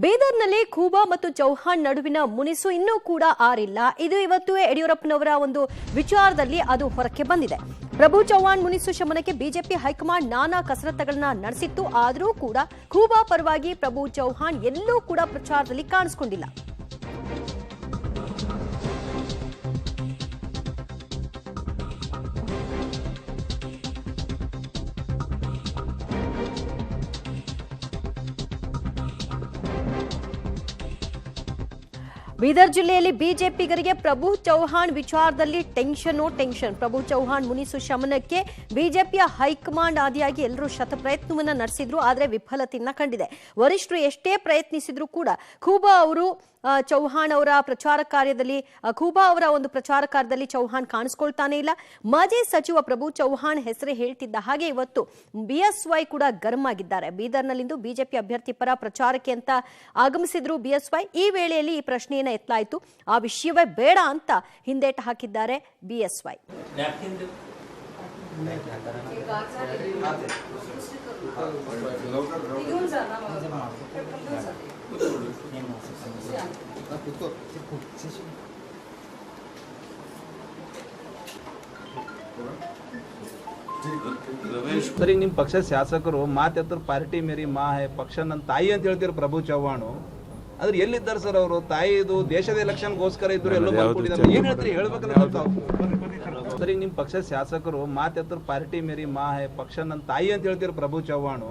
ಬೀದರ್ನಲ್ಲಿ ಖೂಬಾ ಮತ್ತು ಚೌಹಾಣ್ ನಡುವಿನ ಮುನಿಸು ಇನ್ನೂ ಕೂಡ ಆರಿಲ್ಲ. ಇದು ಇವತ್ತು ಯಡಿಯೂರಪ್ಪನವರ ಒಂದು ವಿಚಾರದಲ್ಲಿ ಅದು ಹೊರಕ್ಕೆ ಬಂದಿದೆ. ಪ್ರಭು ಚೌಹಾಣ್ ಮುನಿಸು ಶಮನಕ್ಕೆ ಬಿಜೆಪಿ ಹೈಕಮಾಂಡ್ ನಾನಾ ಕಸರತ್ತುಗಳನ್ನ ನಡೆಸಿತ್ತು. ಆದರೂ ಕೂಡ ಖೂಬಾ ಪರವಾಗಿ ಪ್ರಭು ಚೌಹಾಣ್ ಎಲ್ಲೂ ಕೂಡ ಪ್ರಚಾರದಲ್ಲಿ ಕಾಣಿಸಿಕೊಂಡಿಲ್ಲ. ಬೀದರ್ ಜಿಲ್ಲೆಯಲ್ಲಿ ಬಿಜೆಪಿಗರಿಗೆ ಪ್ರಭು ಚೌಹಾಣ್ ವಿಚಾರದಲ್ಲಿ ಟೆನ್ಷನ್. ಪ್ರಭು ಚೌಹಾಣ್ ಮುನಿಸು ಶಮನಕ್ಕೆ ಬಿಜೆಪಿಯ ಹೈಕಮಾಂಡ್ ಆದಿಯಾಗಿ ಎಲ್ಲರೂ ಶತಪ್ರಯತ್ನವನ್ನ ನಡೆಸಿದ್ರು, ಆದರೆ ವಿಫಲತೆಯನ್ನ ಕಂಡಿದೆ. ವರಿಷ್ಠರು ಎಷ್ಟೇ ಪ್ರಯತ್ನಿಸಿದ್ರು ಕೂಡ ಖೂಬಾ ಅವರು ಚೌಹಾಣ್ ಅವರ ಪ್ರಚಾರ ಕಾರ್ಯದಲ್ಲಿ ಚೌಹಾಣ್ ಕಾಣಿಸ್ಕೊಳ್ತಾನೆ ಇಲ್ಲ. ಮಾಜಿ ಸಚಿವ ಪ್ರಭು ಚೌಹಾಣ್ ಹೆಸರು ಹೇಳ್ತಿದ್ದ ಹಾಗೆ ಇವತ್ತು ಬಿಎಸ್ವೈ ಕೂಡ ಗರಂ ಆಗಿದ್ದಾರೆ. ಬೀದರ್ನಲ್ಲಿಂದು ಬಿಜೆಪಿ ಅಭ್ಯರ್ಥಿ ಪರ ಪ್ರಚಾರಕ್ಕೆ ಅಂತ ಆಗಮಿಸಿದ್ರು ಬಿಎಸ್ವೈ. ಈ ವೇಳೆಯಲ್ಲಿ ಈ ಪ್ರಶ್ನೆಯನ್ನ ಎತ್ತಲಾಯಿತು. ಆ ವಿಷಯವೇ ಬೇಡ ಅಂತ ಹಿಂದೇಟು ಹಾಕಿದ್ದಾರೆ ಬಿಎಸ್ವೈ. ಸರ್, ಈಗ ನಿಮ್ಮ ಪಕ್ಷ ಶಾಸಕರು ಮಾತೆತ್ತರ ಪಾರ್ಟಿ ಮೇರಿ ಮಾ ಹೈ ಪಕ್ಷ ನನ್ನ ತಾಯಿ ಅಂತ ಹೇಳ್ತಿರೋ ಪ್ರಭು ಚವ್ಹಾಣ್, ಆದ್ರೆ ಎಲ್ಲಿದ್ದಾರೆ ಸರ್ ಅವರು? ತಾಯಿದು ದೇಶದ ಎಲೆಕ್ಷನ್ಗೋಸ್ಕರ ಇದ್ರು ಎಲ್ಲೋ ಮಾಡ್ಕೊಂಡಿದ್ದಾರೆ. ಏನ್ ಹೇಳ್ತೀರಿ, ಹೇಳ್ಬೇಕಲ್ಲ ತಾವು? ಸರ್, ಈಗ ನಿಮ್ಮ ಪಕ್ಷ ಶಾಸಕರು ಮಾತೆತ್ತರ ಪಾರ್ಟಿ ಮೇರಿ ಮಾ ಹೈ ಪಕ್ಷ ನನ್ನ ತಾಯಿ ಅಂತ ಹೇಳ್ತಿರೋ ಪ್ರಭು ಚವ್ಹಾಣ್,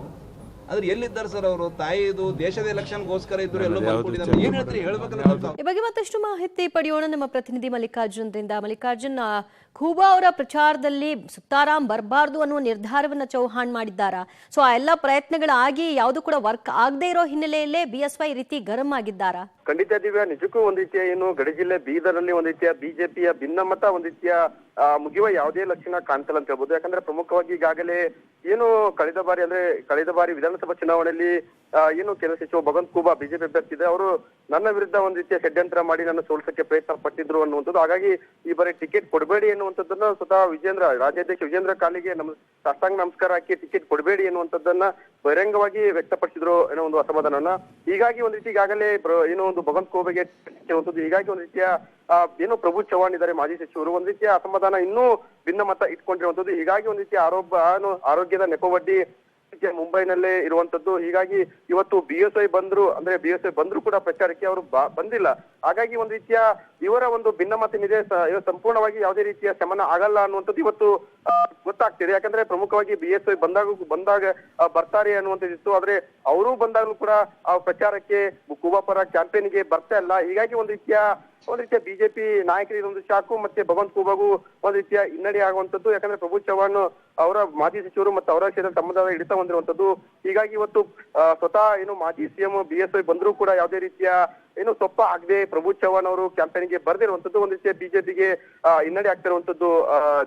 ಆದ್ರೆ ಎಲ್ಲಿದ್ದಾರೆ ಸರ್ ಅವರು? ತಾಯಿದು ದೇಶದ ಎಲೆಕ್ಷನ್ಗೋಸ್ಕರ ಇದ್ರು ಎಲ್ಲೋ ಮಾಡ್ಕೊಂಡಿದ್ದಾರೆ. ಏನ್ ಹೇಳ್ತೀರಿ, ಹೇಳ್ಬೇಕಲ್ಲ ತಾವು? ಈ ಬಗ್ಗೆ ಮತ್ತಷ್ಟು ಮಾಹಿತಿ ಪಡೆಯೋಣ ನಮ್ಮ ಪ್ರತಿನಿಧಿ ಮಲ್ಲಿಕಾರ್ಜುನ್. ಖೂಬಾ ಅವರ ಪ್ರಚಾರದಲ್ಲಿ ಸುತ್ತಾರಾಮ್ ಬರಬಾರ್ದು ಅನ್ನುವ ನಿರ್ಧಾರವನ್ನ ಚೌಹಾಣ್ ಮಾಡಿದ್ದಾರಾ? ಸೊ ಆ ಎಲ್ಲ ಪ್ರಯತ್ನಗಳಾಗಿ ಯಾವುದು ಕೂಡ ವರ್ಕ್ ಆಗದೆ ಇರೋ ಹಿನ್ನೆಲೆಯಲ್ಲೇ ಬಿಎಸ್ವೈ ಈ ರೀತಿ ಗರಂ ಆಗಿದ್ದಾರಾ? ಖಂಡಿತ ದಿವ್ಯಾ, ನಿಜಕ್ಕೂ ಒಂದ್ ರೀತಿಯ ಏನು ಗಡಿ ಜಿಲ್ಲೆ ಬೀದರ್ನಲ್ಲಿ ಒಂದ್ ರೀತಿಯ ಬಿಜೆಪಿಯ ಭಿನ್ನಮತ ಒಂದ್ ರೀತಿಯ ಮುಗಿಯುವ ಯಾವುದೇ ಲಕ್ಷಣ ಕಾಣ್ತಲ್ಲ ಅಂತ ಹೇಳ್ಬೋದು. ಯಾಕಂದ್ರೆ ಪ್ರಮುಖವಾಗಿ ಈಗಾಗಲೇ ಏನು ಕಳೆದ ಬಾರಿ ವಿಧಾನಸಭಾ ಚುನಾವಣೆಯಲ್ಲಿ ಏನು ಕೇಂದ್ರ ಸಚಿವ ಭಗವಂತ ಖೂಬಾ ಬಿಜೆಪಿ ಅಭ್ಯರ್ಥಿ ಇದೆ, ಅವರು ನನ್ನ ವಿರುದ್ಧ ಒಂದ್ ರೀತಿಯ ಷಡ್ಯಂತ್ರ ಮಾಡಿ ನನ್ನ ಸೋಲ್ಸಕ್ಕೆ ಪ್ರಯತ್ನ ಪಟ್ಟಿದ್ರು ಅನ್ನುವಂಥದ್ದು. ಹಾಗಾಗಿ ಈ ಬಾರಿ ಟಿಕೆಟ್ ಕೊಡಬೇಡಿ ಎನ್ನುವಂಥದ್ದನ್ನ ಸ್ವತಃ ರಾಜ್ಯಾಧ್ಯಕ್ಷ ವಿಜೇಂದ್ರ ಕಾಲಿಗೆ ಸಾಷ್ಟಾಂಗ ನಮಸ್ಕಾರ ಹಾಕಿ ಟಿಕೆಟ್ ಕೊಡಬೇಡಿ ಎನ್ನುವಂಥದ್ದನ್ನ ಬಹಿರಂಗವಾಗಿ ವ್ಯಕ್ತಪಡಿಸಿದ್ರು ಏನೋ ಒಂದು ಅಸಮಾಧಾನವನ್ನ. ಹೀಗಾಗಿ ಒಂದ್ ರೀತಿ ಈಗಾಗಲೇ ಏನೋ ಒಂದು ಭಗವಂತ ಖೂಬಾಗೆ ಹೀಗಾಗಿ ಒಂದ್ ರೀತಿಯ ಏನೋ ಪ್ರಭು ಚವ್ಹಾಣ್ ಇದ್ದಾರೆ ಮಾಜಿ ಸಚಿವರು, ಒಂದ್ ರೀತಿಯ ಅಸಮಾಧಾನ ಇನ್ನೂ ಭಿನ್ನಮತ ಇಟ್ಕೊಂಡಿರುವಂತದ್ದು. ಹೀಗಾಗಿ ಒಂದ್ ರೀತಿಯ ಆರೋಗ್ಯದ ನೆಪವಡ್ಡಿ ಮುಂಬೈನಲ್ಲೇ ಇರುವಂತದ್ದು. ಹೀಗಾಗಿ ಇವತ್ತು ಬಿಎಸ್ವೈ ಬಂದ್ರು ಕೂಡ ಪ್ರಚಾರಕ್ಕೆ ಅವರು ಬಂದಿಲ್ಲ. ಹಾಗಾಗಿ ಒಂದ್ ರೀತಿಯ ಇವರ ಒಂದು ಭಿನ್ನಮತನಿದೆ, ಸಂಪೂರ್ಣವಾಗಿ ಯಾವುದೇ ರೀತಿಯ ಶಮನ ಆಗಲ್ಲ ಅನ್ನುವಂಥದ್ದು ಇವತ್ತು ಗೊತ್ತಾಗ್ತಿದೆ. ಯಾಕಂದ್ರೆ ಪ್ರಮುಖವಾಗಿ ಬಿಎಸ್ವೈ ಬಂದಾಗ ಬರ್ತಾರೆ ಅನ್ನುವಂಥದ್ದಿತ್ತು, ಆದ್ರೆ ಅವರು ಬಂದಾಗಲೂ ಕೂಡ ಆ ಪ್ರಚಾರಕ್ಕೆ ಖೂಬಾ ಪರ ಕ್ಯಾಂಪೇನ್ಗೆ ಬರ್ತಾ ಇಲ್ಲ. ಹೀಗಾಗಿ ಒಂದ್ ರೀತಿಯ ಬಿಜೆಪಿ ನಾಯಕರಿಗೆ ಇದೊಂದು ಶಾಕು, ಮತ್ತೆ ಭಗವಂತ ಖೂಬಾಗೂ ಒಂದ್ ರೀತಿಯ ಹಿನ್ನಡೆ ಆಗುವಂತದ್ದು. ಯಾಕಂದ್ರೆ ಪ್ರಭು ಚವ್ಹಾಣ್ ಅವರ ಮಾಜಿ ಸಚಿವರು ಮತ್ತು ಅವರ ಕ್ಷೇತ್ರದ ಸಂಬಂಧದ ಹಿಡಿತ ಹೊಂದಿರುವಂತದ್ದು. ಹೀಗಾಗಿ ಇವತ್ತು ಸ್ವತಃ ಏನು ಮಾಜಿ ಸಿಎಂ ಬಿಎಸ್ವೈ ಬಂದರೂ ಕೂಡ ಯಾವುದೇ ರೀತಿಯ ಏನು ಸೊಪ್ಪ ಆಗದೆ ಪ್ರಭು ಚವ್ಹಾಣ್ ಅವರು ಕ್ಯಾಂಪೇನ್ಗೆ ಬರ್ದಿರುವಂತದ್ದು ಒಂದ್ ರೀತಿಯ ಬಿಜೆಪಿಗೆ ಹಿನ್ನಡೆ ಆಗ್ತಿರುವಂತದ್ದು.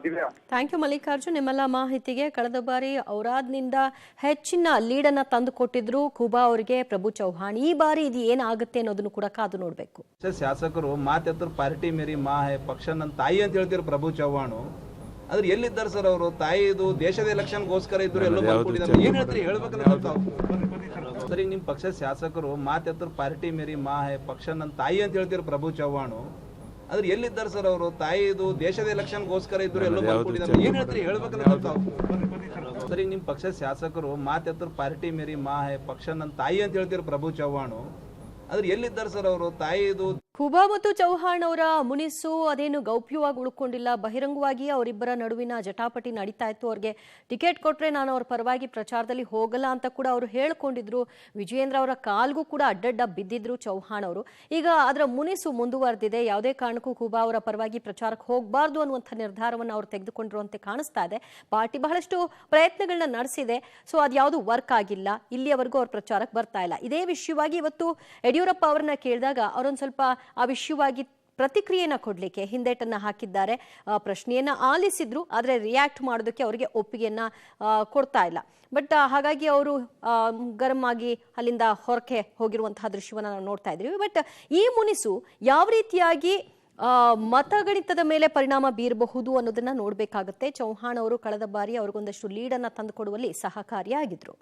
ದಿವ್ಯಾ, ಥ್ಯಾಂಕ್ ಯು ಮಲ್ಲಿಕಾರ್ಜುನ್, ನಿಮ್ಮೆಲ್ಲ ಮಾಹಿತಿಗೆ. ಕಳೆದ ಬಾರಿ ಔರಾದ್ನಿಂದ ಹೆಚ್ಚಿನ ಲೀಡ್ ಅನ್ನ ತಂದು ಕೊಟ್ಟಿದ್ರು ಖೂಬಾ ಅವರಿಗೆ ಪ್ರಭು ಚವ್ಹಾಣ್. ಈ ಬಾರಿ ಇದು ಏನಾಗುತ್ತೆ ಅನ್ನೋದನ್ನು ಕೂಡ ಕಾದು ನೋಡ್ಬೇಕು. ಶಾಸಕರು ಮಾತೆತ್ತರ ಪಾರ್ಟಿ ಮೇರಿ ಮಾ ಹೈ ಪಕ್ಷ ನನ್ನ ತಾಯಿ ಅಂತ ಹೇಳ್ತಿರೋ ಪ್ರಭು ಚವ್ಹಾಣ್, ಆದ್ರೆ ಎಲ್ಲಿದ್ದಾರೆ ಸರ್ ಅವರು? ತಾಯಿದು ದೇಶದ ಎಲೆಕ್ಷನ್ಗೋಸ್ಕರ ಇದ್ರು ಎಲ್ಲೋ ಮಾಡ್ಕೊಂಡಿದ್ದಾರೆ. ಏನ್ ಹೇಳ್ತೀರಿ, ಹೇಳ್ಬೇಕಲ್ಲ ತಾವು? ಸರ್, ಈಗ ನಿಮ್ಮ ಪಕ್ಷ ಶಾಸಕರು ಮಾತೆತ್ತರ ಪಾರ್ಟಿ ಮೇರಿ ಮಾ ಹೈ ಪಕ್ಷ ನನ್ನ ತಾಯಿ ಅಂತ ಹೇಳ್ತಿರೋ ಪ್ರಭು ಚವ್ಹಾಣ್, ಆದ್ರೆ ಎಲ್ಲಿದ್ದಾರೆ ಸರ್ ಅವರು? ತಾಯಿದು ದೇಶದ ಎಲೆಕ್ಷನ್ಗೋಸ್ಕರ ಇದ್ರು ಎಲ್ಲೋ ಮಾಡ್ಕೊಂಡಿದ್ದಾರೆ. ಏನ್ ಹೇಳ್ತೀರಿ, ಹೇಳ್ಬೇಕಲ್ಲ ತಾವು? ಸರ್, ಈಗ ನಿಮ್ಮ ಪಕ್ಷ ಶಾಸಕರು ಮಾತೆತ್ತರ ಪಾರ್ಟಿ ಮೇರಿ ಮಾ ಹೈ ಪಕ್ಷ ನನ್ನ ತಾಯಿ ಅಂತ ಹೇಳ್ತಿರೋ ಪ್ರಭು ಚವ್ಹಾಣ್, ಆದ್ರೆ ಎಲ್ಲಿದ್ದಾರೆ ಸರ್ ಅವರು? ತಾಯಿದು ಖೂಬಾ ಮತ್ತು ಚೌಹಾಣ್ ಅವರ ಮುನಿಸು ಅದೇನು ಗೌಪ್ಯವಾಗಿ ಉಳ್ಕೊಂಡಿಲ್ಲ. ಬಹಿರಂಗವಾಗಿ ಅವರಿಬ್ಬರ ನಡುವಿನ ಜಟಾಪಟಿ ನಡೀತಾ ಇತ್ತು. ಅವ್ರಿಗೆ ಟಿಕೆಟ್ ಕೊಟ್ರೆ ನಾನು ಅವ್ರ ಪರವಾಗಿ ಪ್ರಚಾರದಲ್ಲಿ ಹೋಗಲ್ಲ ಅಂತ ಕೂಡ ಅವರು ಹೇಳ್ಕೊಂಡಿದ್ರು. ವಿಜಯೇಂದ್ರ ಅವರ ಕಾಲ್ಗೂ ಕೂಡ ಅಡ್ಡಡ್ಡ ಬಿದ್ದಿದ್ರು ಚೌಹಾಣ್ ಅವರು. ಈಗ ಅದರ ಮುನಿಸು ಮುಂದುವರೆದಿದೆ. ಯಾವುದೇ ಕಾರಣಕ್ಕೂ ಖೂಬಾ ಅವರ ಪರವಾಗಿ ಪ್ರಚಾರಕ್ಕೆ ಹೋಗಬಾರ್ದು ಅನ್ನುವಂಥ ನಿರ್ಧಾರವನ್ನು ಅವರು ತೆಗೆದುಕೊಂಡಿರುವಂತೆ ಕಾಣಿಸ್ತಾ ಇದೆ. ಪಾರ್ಟಿ ಬಹಳಷ್ಟು ಪ್ರಯತ್ನಗಳನ್ನ ನಡೆಸಿದೆ. ಸೊ ಅದ್ಯಾವುದು ವರ್ಕ್ ಆಗಿಲ್ಲ. ಇಲ್ಲಿಯವರೆಗೂ ಅವ್ರ ಪ್ರಚಾರಕ್ಕೆ ಬರ್ತಾ ಇಲ್ಲ. ಇದೇ ವಿಷಯವಾಗಿ ಇವತ್ತು ಯಡಿಯೂರಪ್ಪ ಅವರನ್ನ ಕೇಳಿದಾಗ ಅವರೊಂದು ಸ್ವಲ್ಪ ಆ ವಿಷಯವಾಗಿ ಪ್ರತಿಕ್ರಿಯೆನ ಕೊಡ್ಲಿಕ್ಕೆ ಹಿಂದೇಟನ್ನ ಹಾಕಿದ್ದಾರೆ. ಪ್ರಶ್ನೆಯನ್ನ ಆಲಿಸಿದ್ರು, ಆದ್ರೆ ರಿಯಾಕ್ಟ್ ಮಾಡೋದಕ್ಕೆ ಅವರಿಗೆ ಒಪ್ಪಿಗೆಯನ್ನ ಕೊಡ್ತಾ ಇಲ್ಲ. ಬಟ್ ಹಾಗಾಗಿ ಅವರು ಗರಂ ಆಗಿ ಅಲ್ಲಿಂದ ಹೊರಕ್ಕೆ ಹೋಗಿರುವಂತಹ ದೃಶ್ಯವನ್ನ ನಾವು ನೋಡ್ತಾ ಇದ್ವಿ. ಬಟ್ ಈ ಮುನಿಸು ಯಾವ ರೀತಿಯಾಗಿ ಮತಗಣಿತದ ಮೇಲೆ ಪರಿಣಾಮ ಬೀರಬಹುದು ಅನ್ನೋದನ್ನ ನೋಡ್ಬೇಕಾಗುತ್ತೆ. ಚೌಹಾಣ್ ಅವರು ಕಳೆದ ಬಾರಿ ಅವ್ರಿಗೊಂದಷ್ಟು ಲೀಡ್ ಅನ್ನ ತಂದುಕೊಡುವಲ್ಲಿ ಸಹಕಾರಿಯಾಗಿದ್ರು.